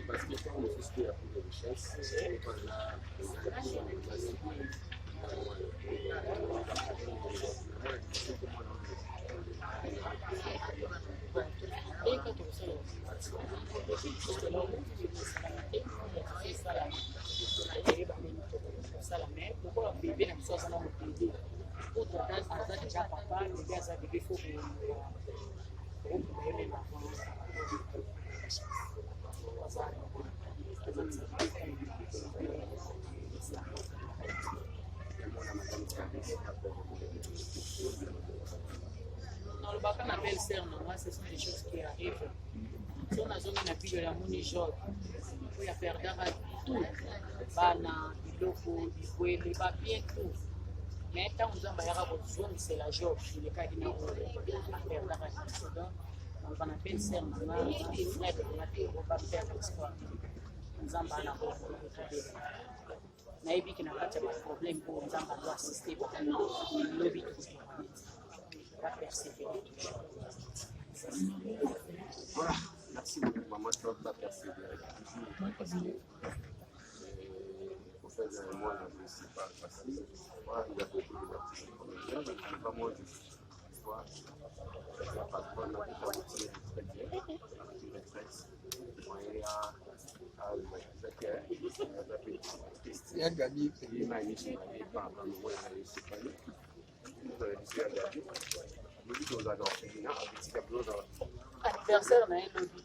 Parce que quand on fait ce qu'il y a pour de richesse, Dans le bac, on appelle ça, ce sont des choses qui arrivent. Si on a zone de appui de la moni jaune, il y a perdu tout. Bana, biloko, bikwele, bien tout. Mais tant que vous avez besoin, c'est la job. Il est cas d'une on appelle ça, des frères de la terre, on va faire l'espoir. Nous avons un naïbi qui n'a pas de problème pour nous avoir assisté pour le lobby de va persévérer toujours. Voilà, merci beaucoup, maman, tu vas persévérer. Pour faire moi, je ne sais pas facile. Voilà, il y a beaucoup d'artistes comédiens, donc je ne vais pas moi juste. Il n'y a pas de bonne qualité très bien, une retraite. Il y a Gabi qui est magnifique, il est pas dans le monde, il est séparé. Il y a Gabi. Anniversaire na elodi.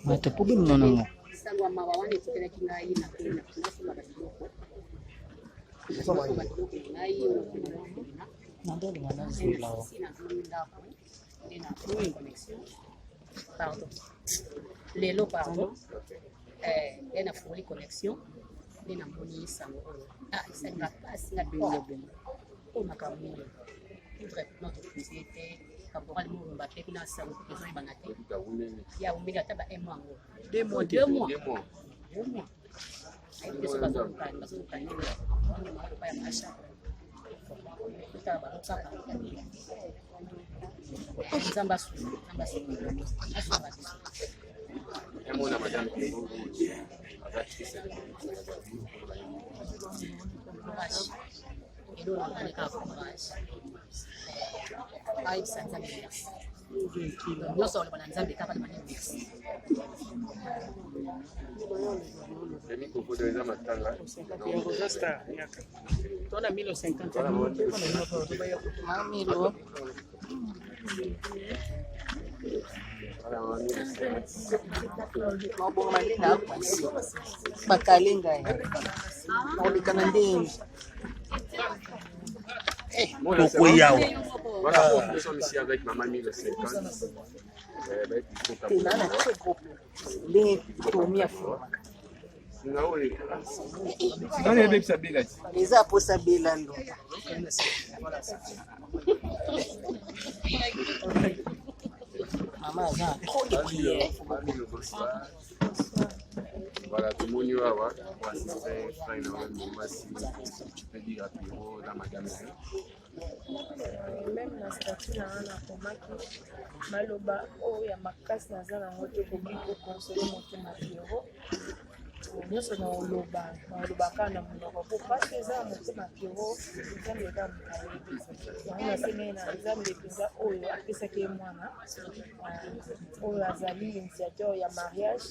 Mate pubi mnonongo. Sangwa mabawani kutela kingai na kuna sima badiloko. Soma ngai Nando ngana zilao. Pardon. Lelo pardon. Il y a une connexion. Il y a une sango. Ah, c'est une passe la bien. On a quand même notre société. Caporal Mourumba qui n'a pas de besoin banaté. Il y a un milliard de mois. 2 mois. 2 mois. 2 mois. Aí pessoas passam um carinho, não vai achar. Tá bom, tá bom. Zambasu. É mona madame. E do lado da casa. Ai, Santa Maria. Não só para Nzambe capa de maneira. Demi coco de la matanga. Toda 1050. Mamilo. Mabonga malina kwasi. Bakalenga ya. Olikana ndingi. Pourquoi il y a voilà, nous sommes ici avec maman 1050. Eza posa belando. Maman a trop de prières. Voilà, tout le monde y va voir. Tu peux dire à Pierrot, dans ma gamme. Même na statut na ana komaki maloba oyo ya makasi naza nango te koki koconsoler moto na Pierrot nyonso na oloba kaka na monoko po pasi eza motema kiro nzambe eza moto ayebi yango nasengeli na nzambe mpenza oyo apesaki ye mwana oyo azali initiateur ya mariage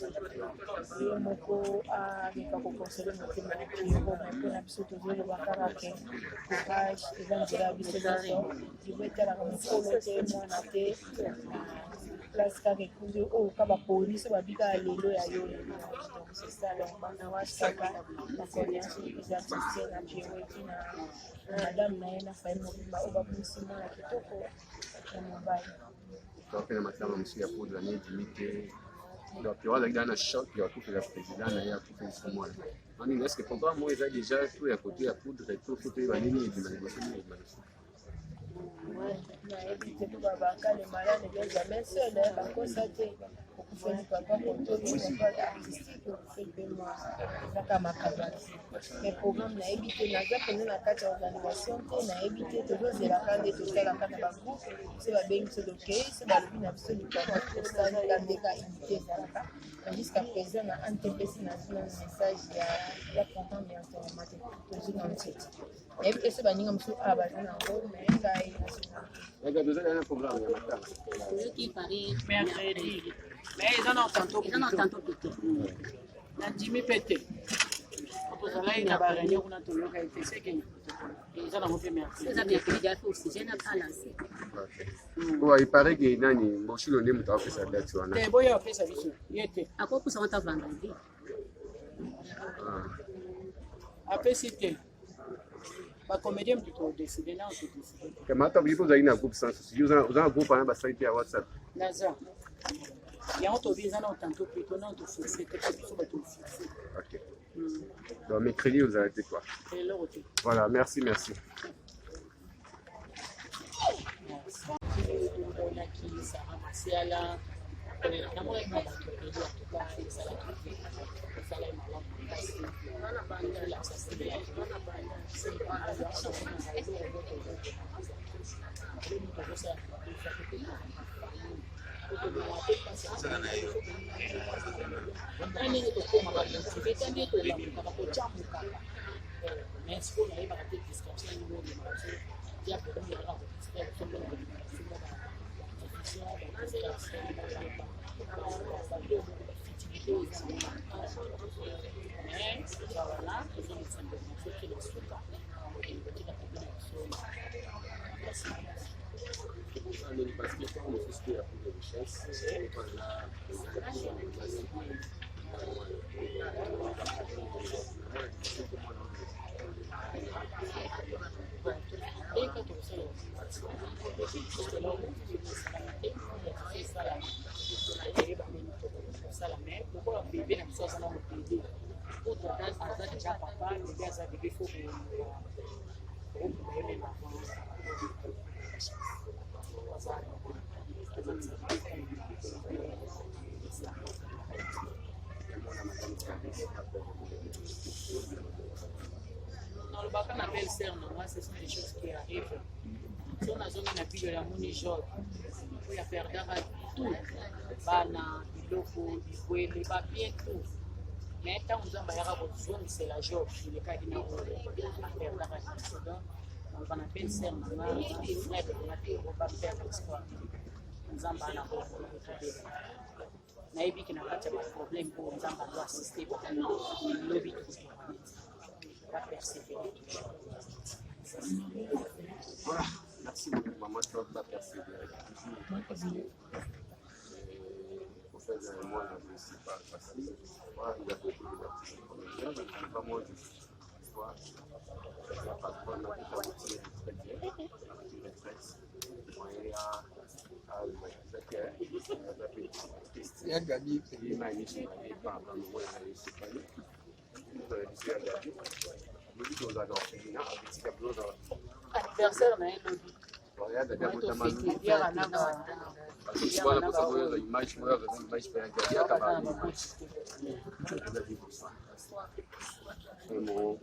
ye moko aleka kokonsole motema ya kiro me mpona biso tozoloba kaka ke courage eza nzela ya biso nyonso libo etalaka mokolo te mwana te place kaka ekundi oyo ka bapolisi babika lelo ya yo sesala bana wasaka bakoleanso eza artiste na pieweti na madame na ye na fai mobimba oyo babimisi mwana kitoko ya mobali tope na matama mosusu ya poudre neti mike donc azalaki dana choc ya bakufela président na ye akufeli mwana anini estce programme moko eza déjà to ya kote ya poudre to foto yeba nini ebima liboso nini ebima liboso nayebi te mpo babakale malade benjamin seul bakosa te okufeli papa kotomi mobali artistique okufeli mpe mwa ezaka makabaki mais programme nayebi te naza pene na kati ya organisation te nayebi te tozozelaka nde tosalaka na bagroupe se babengi biso tokei se balobi na biso likama tosalaka ndeka unité ezalaka mais jusqu'à présent na antepesi na zina message ya programme ya ntonoma te tozwina ntieti nayebi te se baninga mosusu awa baza nango mais ngai tozali na programme ya matama qui paraît mercredi mais eza na tantôt plutôt. na ndimi mpe te tozalaki na baréunion kuna toyoka ete seke eza nango mpe mercredi eza mercredi afe oxygène abalance oyo ipareke nani boshilo nde moto akopesa date wana te boya opesa biso ye te akopusa wanta vendredi apesi te bacomédien motu todeside na otodeside mata bipo ozali na groupe sans souci oza na groupe wana basali te ya whatsapp naza yango tobi eza na otanto plutôt na otofixe te mpe biso batofixe ok donc mercredi ozala te quoi eloko te voilà merci tomonaki sara masiala namonaki mwa bato ebele atuka ezalaki ezalaki malamu makasi ndenge tokomaka motivete nde tolamukaka tocambukaka mais sikoyo nayebaka te discussion nini olemaka so ya problème ezaka nalobaka na belle sœur na moi, ce sont des choses qui arrivent. Si on a zone na pile la moni job, il y a perdre tout. Bana, biloko, bikwele, ba bien tout. Mais tant que vous avez zone, c'est la job. Il est pas dit non, perdre donc on va appeler sœur na moi, frère de la terre, on va faire l'espoir. Nzamba na ko na yebi ki na kati ya problème pour nzamba do assister pour lobby tout va persévérer. Voilà, merci beaucoup maman, tu vas persévérer. Au fait, moi je ne sais pas facile. Voilà, il y a beaucoup d'artistes comédiens, donc il y a vraiment des histoires. Il y a pas de bonne qualité très bien, une retraite. Ya Gabi, c'est magnifique. Et par rapport à moi, il s'est pas eu. Vous avez dit à Gabi. Vous dites aux adultes féminins, avec ces cablos dans anniversaire na lobby. Regarde, Gabi, vous avez dit. Biara na ba. Parce que tu vois la photo de l'image, moi, de l'image, je peux Gabi à Gabi. Vous avez dit ça. Vraiment.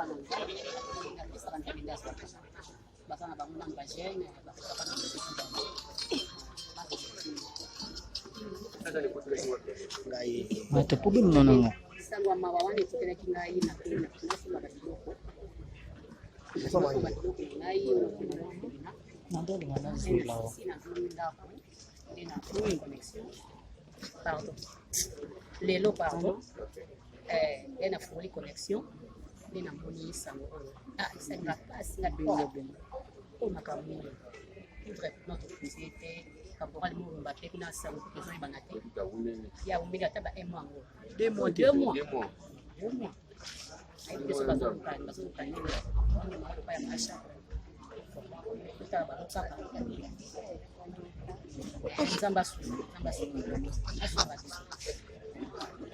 apesaka na apesaka ntabende asaka baza na bango nani bagene bapesaka na moseki bango bato po bimononango sango ya mawa wana etutelaki ngai na nasomba babiloko babiloko na ngai onakonaina nadolinga nazwilao si nazwi ndako nde na connexion pardon lelo pardon nde nafungoli connexion nde namoni sango oyo esalinga mpasi nga oyo makambo notre société caporal morumba mpe kuna sango ezoyebana te ya omeli ata ba 1 mois ngo 2 mois ayebi so bazolukani maloba ya masha otala balokaka nzambe asusu asomba biso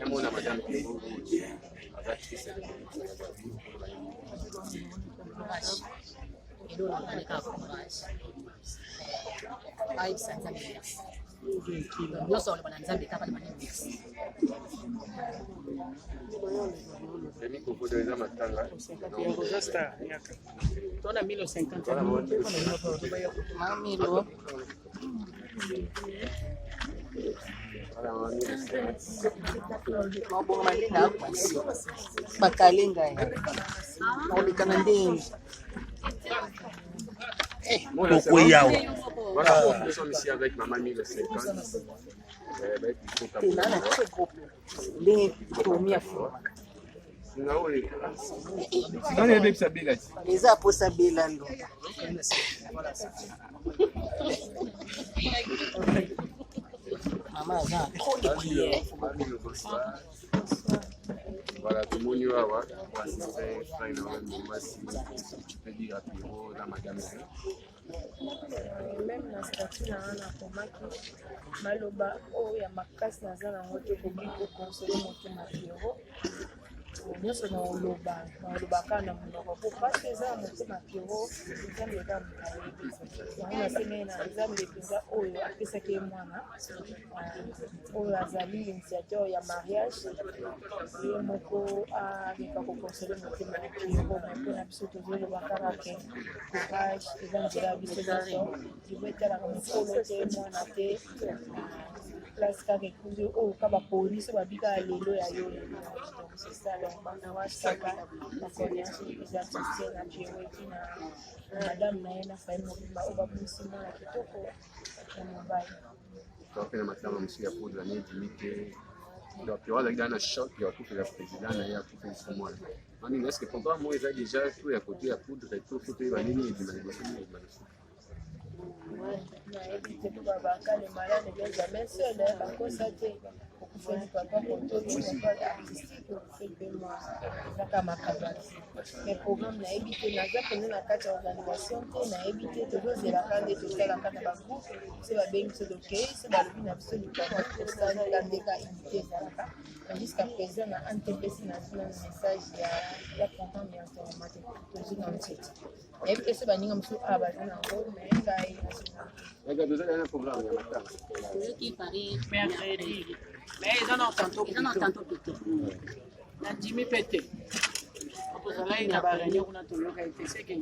Emona madame courage elo nangani kaka courage ayebisa nzambe merci nyonso oloba na nzambe kaka lemani merci Demi Kokodo eza matanga. tona 1050 mamilo mabongo ndenge akwasi bakalenga ya oleka na ndenge Pourquoi Yao? Voilà, nous sommes ici avec Maman 1050. tenana très gros ndenge tomia fuma eza posa bela ndo mama aza trop de prière Voilà, tout le monde y va voir. Voici frère Noël, voici, tu peux dire à Pierrot, dans Madame. Même na statut na wana komaki maloba oyo ya makasi naza nango te koki kokonsole moto na Pierrot nyonso na olobaka na monoko po pasi eza na motema Pierrot nzambe eza mokayebi yango nasengai na nzambe mpenza oyo apesaki ye mwana oyo azali initiateur ya mariage ye moko aleka kokonsole motema ya Pierrot mpona biso tozoloba kaka ke courage eza nzela ya biso nyonso libo etalaka mokolo te mwana te place kaka ekundi oyo ka bapolisi babikaka lelo ya yo sesala bana wasaka na confiance eza tiste na Pierrot na madame na ye na faye mobimba oyo babimisi mwana kitoko ya mobali Topena matanga monsieur ya poudre ni dimite. Donc Pierrot azalaki dans un choc ya kufela président na ye akufeli so mwana. Nani est-ce que papa moi eza déjà tout ya côté ya poudre et tout faut ba nini ebima liboso ni ebima liboso. nayebi te po babakale malade benjamin seul bakosa te okufeli papa kotoki papa artistique okufeli mpe mwa ezaka makabati mais programme nayebi te naza pene na kati ya organisation te nayebi te tozozelaka nde tosalaka na bagroupe se babengi biso tokei se balobi na biso likama tosalika ndeka unité ezalaka mais jusqu'à présent na antepesi nazwi na message ya programme ya ntonoma te tozwi na ntieti nayebi te se baninga mosusu awa baza nango mais ngai Regarde, vous avez un programme ya matanga. qui paraît mercredi mais eza na tanto plutôt na ndimi mpe te tozalaki na bareunion kuna toyoka ete seke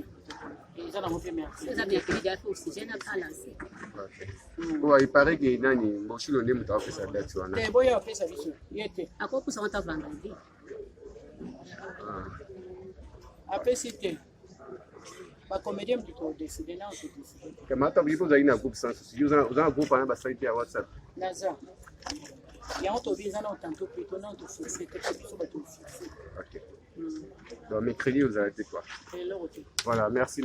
eza nango mpe mercredi eza mercredi ape aussi je n'ai pas lancé Bon, il paraît que nani Moshilo nde mutu apesa date wana. te boya opesa biso ye te akokusa wanta vendredi apesi te bacomédien motu todeside na otodeside Kamata bipo za ina groupe sans souci. Vous avez un groupe na ba site ya WhatsApp. naza yango tobi eza na tanto plutôt na tofixe te mpe biso batofixe OK. Donc mercredi vous arrêtez quoi? eloko te Voilà, merci.